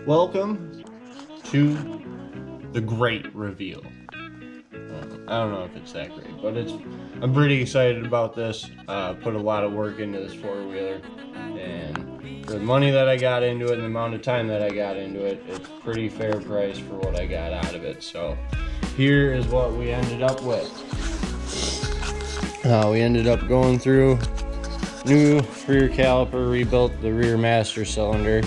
Welcome to the great reveal. I don't know if it's that great, but I'm pretty excited about this. Put a lot of work into this four-wheeler, and for the money that I got into it and the amount of time that I got into it, it's pretty fair price for what I got out of it. So here is what we ended up with. We ended up going through new rear caliper, rebuilt the rear master cylinder,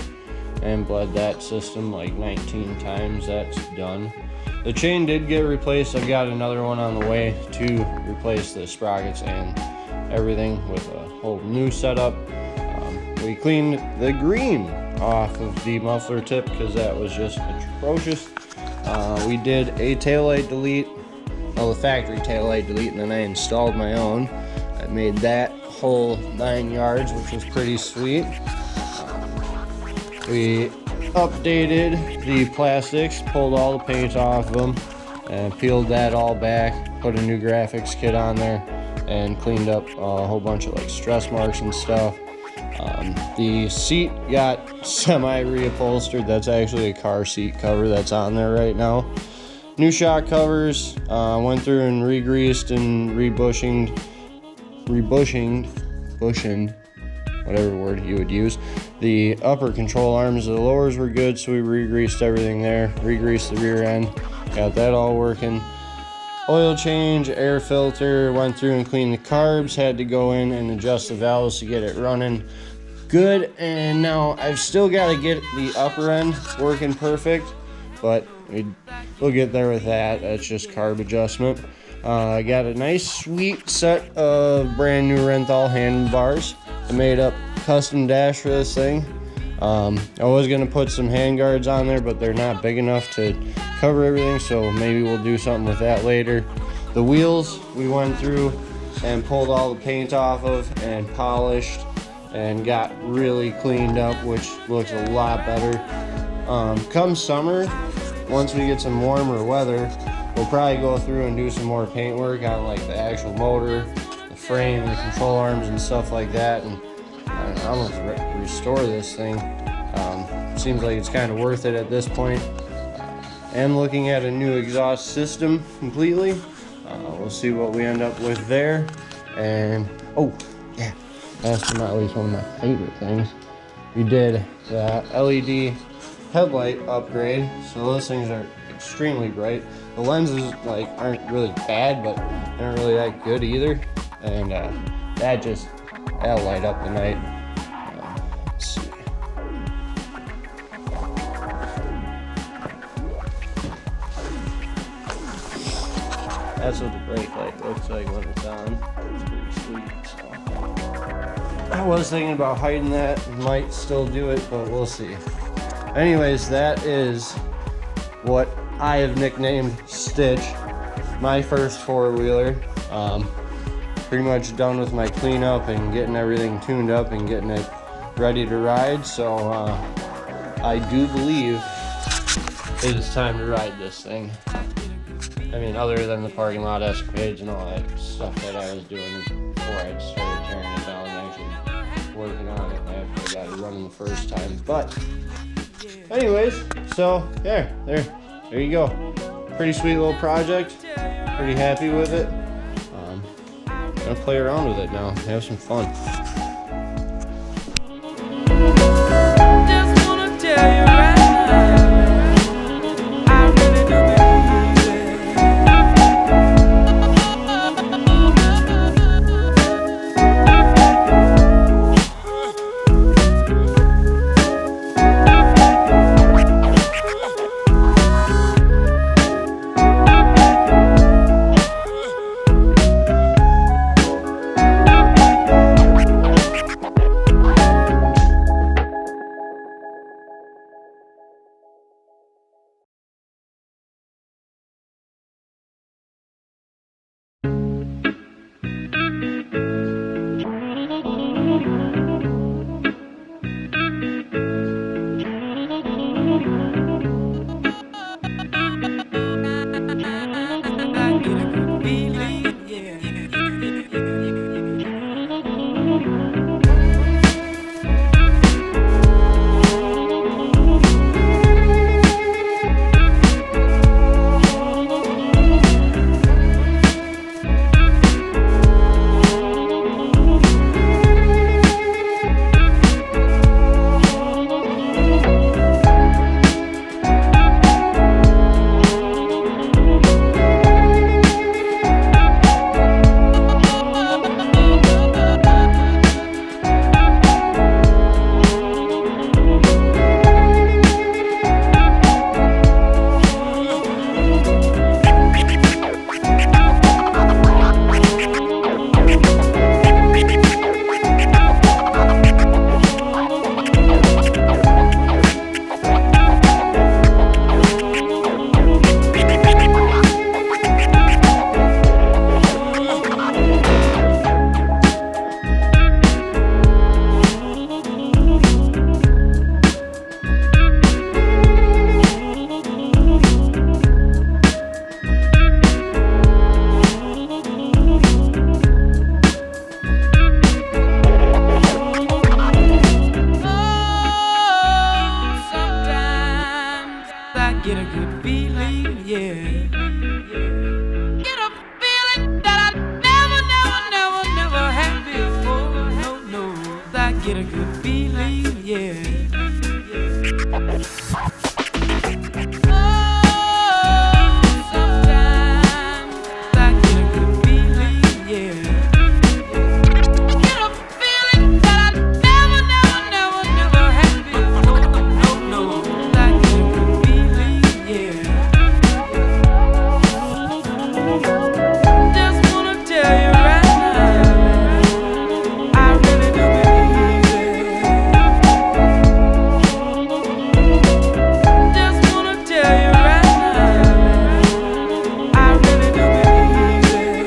and bled that system like 19 times. That's done. The chain did get replaced. I've got another one on the way to replace the sprockets and everything with a whole new setup. We cleaned the green off of the muffler tip because that was just atrocious. We did a taillight delete, the factory taillight delete, and then I installed my own. I made that whole 9 yards, which was pretty sweet. We updated the plastics, pulled all the paint off of them, and peeled that all back, put a new graphics kit on there, and cleaned up a whole bunch of like stress marks and stuff. The seat got semi-reupholstered. That's actually a car seat cover that's on there right now. New shock covers, went through and re-greased and rebushinged, whatever word you would use. The upper control arms, the lowers were good, so we re-greased everything there, re-greased the rear end, got that all working. Oil change, air filter, went through and cleaned the carbs, had to go in and adjust the valves to get it running good. And now I've still got to get the upper end working perfect, but we'll get there with that. That's just carb adjustment. I got a nice sweet set of brand new Renthal handlebars. I made up custom dash for this thing. I was gonna put some handguards on there, but they're not big enough to cover everything, so maybe we'll do something with that later. The wheels we went through and pulled all the paint off of and polished and got really cleaned up, which looks a lot better. Come summer, once we get some warmer weather, we'll probably go through and do some more paint work on like the actual motor, the frame, the control arms and stuff like that, and almost restore this thing. Seems like it's kind of worth it at this point. And looking at a new exhaust system completely. We'll see what we end up with there. And oh yeah, last but not least, one of my favorite things, we did the LED headlight upgrade. So those things are extremely bright. The lenses aren't really bad, but they aren't really that good either. And that'll light up the night. Let's see. That's what the brake light looks like when it's on. It's pretty sweet. So I was thinking about hiding that. Might still do it, but we'll see. Anyways, that is what I have nicknamed Stitch, my first four-wheeler. Pretty much done with my cleanup and getting everything tuned up and getting it ready to ride. So I do believe it is time to ride this thing. I mean, other than the parking lot escapades and all that stuff that I was doing before I started tearing it down and actually working on it after I got it running the first time. But anyways, so there you go. Pretty sweet little project. Pretty happy with it. Gonna play around with it now. Have some fun. Just wanna tell you right now, I really do feeling, yeah. Get a feeling that I never had before. No, I get a good feeling, yeah. Oh, sometimes I get a good feeling, yeah. Get a feeling that I never had before. No, I get a good feeling, yeah. Just wanna tell you right now, I really do believe it. Just wanna tell you right now, I really do believe it.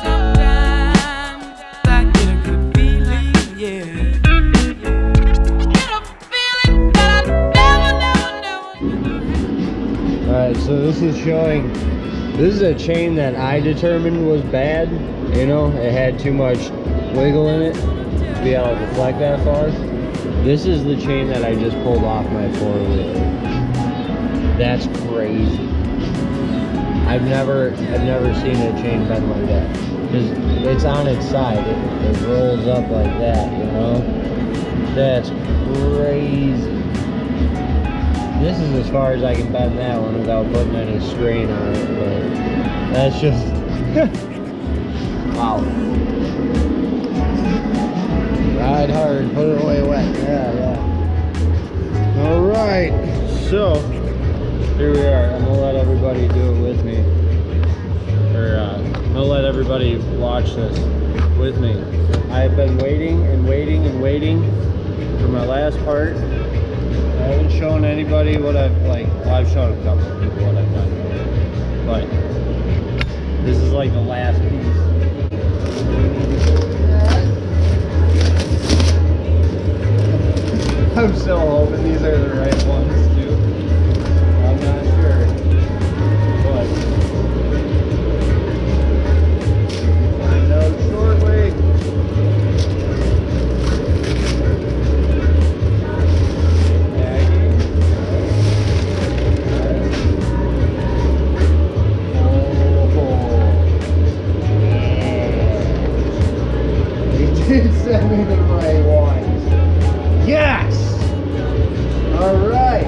Sometimes I get a good feeling, yeah. Get a feeling that I never. Alright, so this is showing, this is a chain that I determined was bad. You know, it had too much wiggle in it to be able to deflect that far. This is the chain that I just pulled off my four-wheeler. That's crazy. I've never seen a chain bend like that. Because it's on its side, it rolls up like that, you know? That's crazy. This is as far as I can bend that one without putting any strain on it, but that's just wow. Ride hard, put it away wet. Yeah. Alright, so here we are. I'm gonna let everybody do it with me. Or I'm gonna let everybody watch this with me. I've been waiting and waiting for my last part. I haven't shown anybody what I've well, I've shown a couple of people what I've done, but this is like the last piece. I'm still hoping these are the right ones too. I'm not sure, but we'll find out shortly. Send me the right ones. Yes! Alright.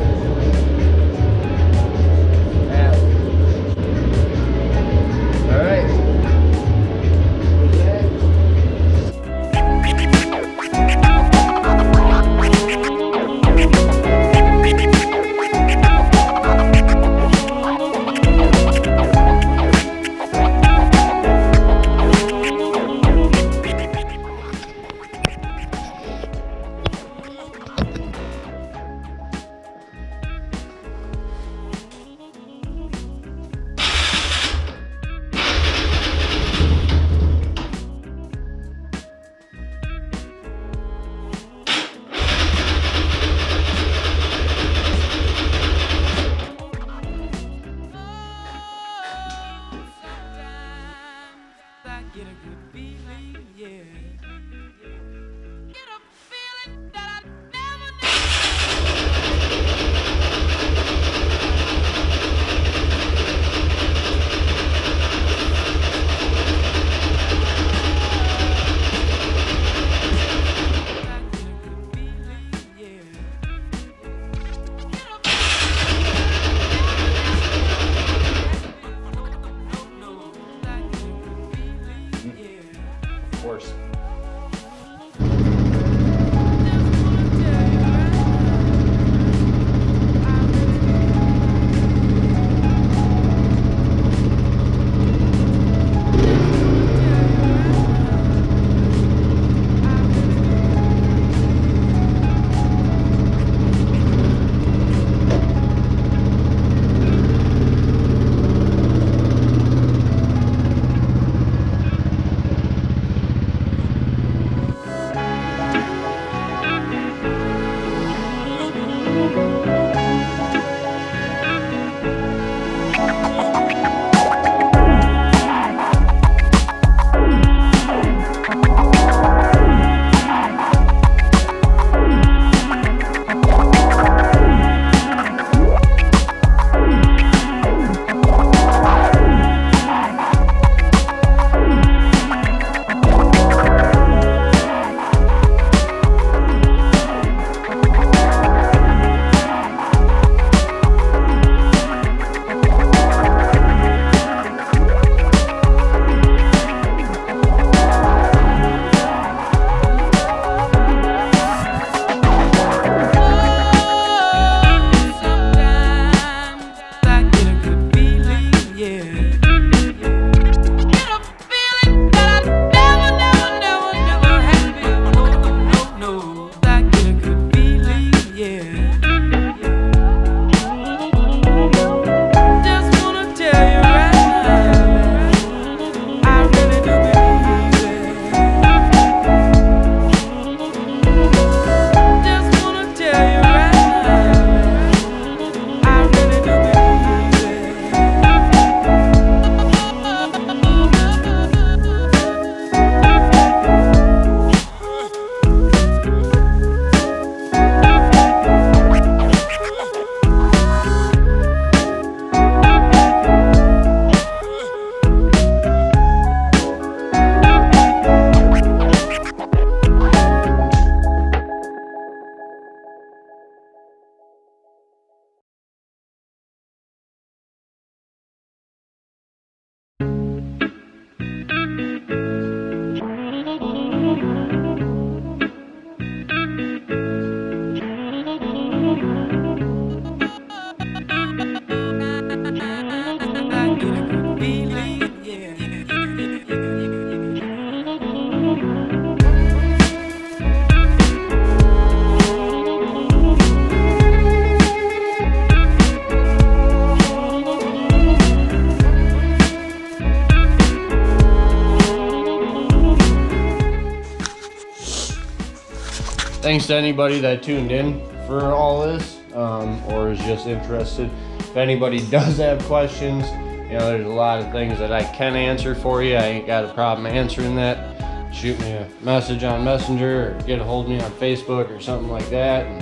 thanks to anybody that tuned in for all this, or is just interested. If anybody does have questions, you know, there's a lot of things that I can answer for you. I ain't got a problem answering that. Shoot me a message on Messenger or get a hold of me on Facebook or something like that. And,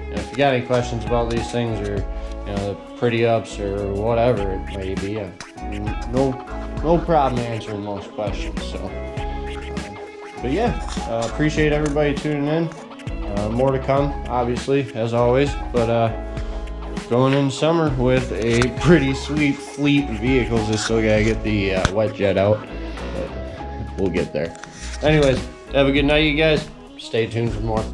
you know, if you got any questions about these things, or you know, the pretty ups or whatever it may be, no problem answering most questions. So, but yeah, appreciate everybody tuning in. More to come, obviously, as always. But going in summer with a pretty sweet fleet of vehicles. I still gotta get the wet jet out, but we'll get there. Anyways, have a good night, you guys. Stay tuned for more.